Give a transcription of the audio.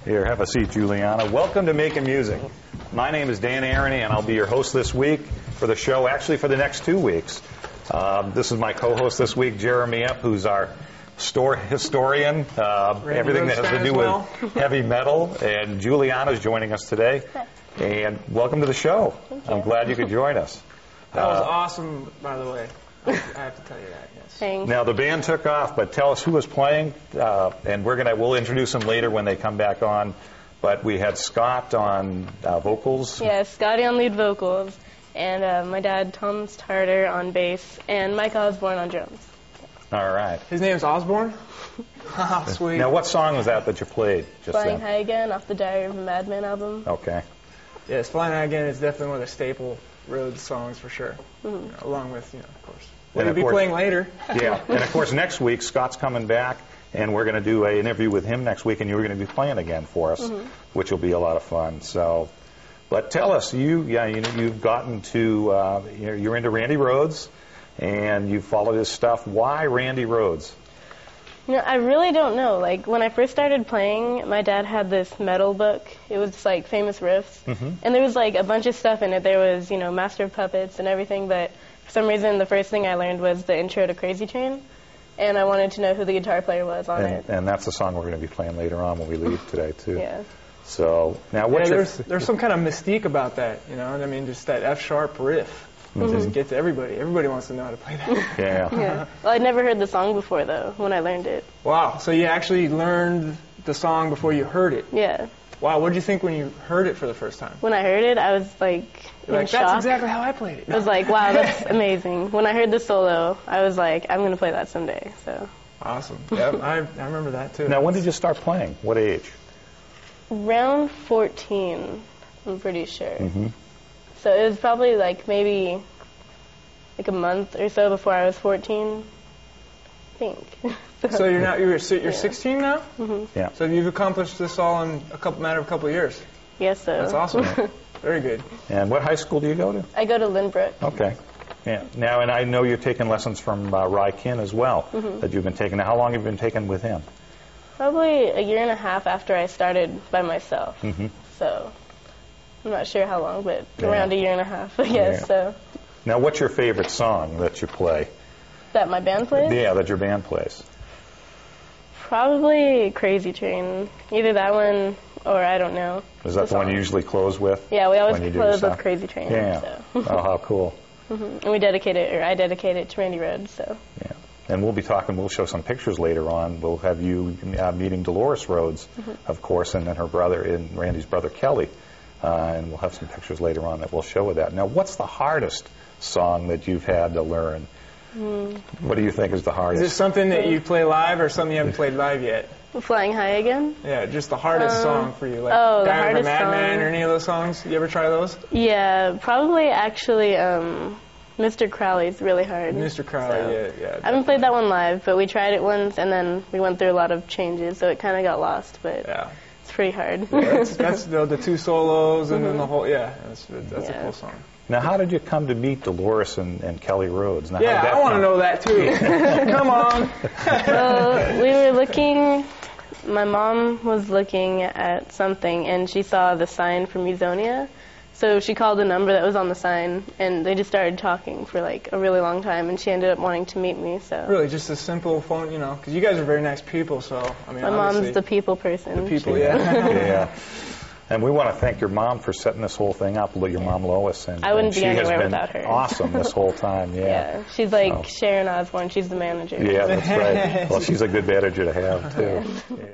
Here, have a seat, Juliana. Welcome to Making Music. My name is Dan Aronie, and I'll be your host this week for the show, actually for the next 2 weeks. This is my co-host this week, Jeremy Epp, who's our store historian, everything that has to do with heavy metal, and Juliana's joining us today. And welcome to the show. I'm glad you could join us. That was awesome, by the way. I have to tell you that, yes. Thanks. Now, the band took off, but tell us who was playing, and we'll introduce them later when they come back on. But we had Scott on vocals. Yeah, Scotty on lead vocals, and my dad, Thomas Tarter, on bass, and Mike Osborne on drums. All right. His name's Osborne? Oh, sweet. Now, what song was that you played just Flying then? High Again off the Diary of a Madman album. Okay. Yes, Flying High Again is definitely one of the staple Rhoads songs for sure, along with, of course. What you'll be playing later. Yeah, and of course next week Scott's coming back, and we're going to do an interview with him next week, and you're going to be playing again for us, which will be a lot of fun. So, but tell us, you've gotten to, you're into Randy Rhoads, and you followed his stuff. Why Randy Rhoads? I really don't know. Like, when I first started playing, my dad had this metal book. It was, like, famous riffs. And there was, like, a bunch of stuff in it. There was, Master of Puppets and everything, but for some reason, the first thing I learned was the intro to Crazy Train, and I wanted to know who the guitar player was on it. And that's the song we're going to be playing later on when we leave today, too. Yeah. So, now there's some kind of mystique about that, I mean, just that F-sharp riff. Just gets everybody. Everybody wants to know how to play that. Yeah. Well, I'd never heard the song before, though, when I learned it. Wow. So you actually learned the song before you heard it? Yeah. Wow. What did you think when you heard it for the first time? When I heard it, I was, in shock. That's exactly how I played it. I was like, wow, that's amazing. When I heard the solo, I was like, I'm going to play that someday. So. Awesome. Yeah, I remember that, too. Now, when did you start playing? What age? Around 14, I'm pretty sure. So it was probably maybe a month or so before I was 14, I think. So you're 16 now? Yeah. So you've accomplished this all in a matter of a couple of years. Yes, so. That's awesome. Very good. And what high school do you go to? I go to Lynbrook. Okay. Yeah. Now, and I know you're taking lessons from Rockin as well, that you've been taking. Now, how long have you been taking with him? Probably a year and a half after I started by myself. So I'm not sure how long, but around a year and a half, I guess. Yeah. So. Now, what's your favorite song that you play? That my band plays? Yeah, that your band plays. Probably Crazy Train. Either that one or I don't know. Is that the one you usually close with? Yeah, we always close with Crazy Train. Yeah. So. Oh, how cool. And I dedicate it to Randy Rhoads. So. Yeah. And we'll show some pictures later on. We'll have you meeting Dolores Rhoads, of course, and then her brother, and Randy's brother, Kelly. And we'll have some pictures later on that we'll show with that. Now, what's the hardest song that you've had to learn? What do you think is the hardest? Is it something that you play live or something you haven't played live yet? Flying High Again? Yeah, just the hardest song for you. Like the Diary of a hardest Madman song. or any of those songs? You ever try those? Yeah, probably actually Mr. Crowley's really hard. Mr. Crowley, yeah. I haven't played that one live, but we tried it once, and then we went through a lot of changes, so it kind of got lost, but it's pretty hard. Yeah, that's the two solos and then the whole, that's a cool song. Now, how did you come to meet Dolores and Kelly Rhoads? Now, I want to know that, too. Come on. Well, we were looking, my mom was looking at something, and she saw the sign for Musonia. So she called the number that was on the sign, and they just started talking for a really long time, and she ended up wanting to meet me. So really, just a simple phone, because you guys are very nice people. So I mean, my mom's the people person. The people, yeah. And we want to thank your mom for setting this whole thing up. Your mom Lois, and I wouldn't she be anywhere has been without her. Awesome this whole time. Yeah. She's like Sharon Osbourne. She's the manager. Yeah, that's right. Well, she's a good manager to have too. Yeah.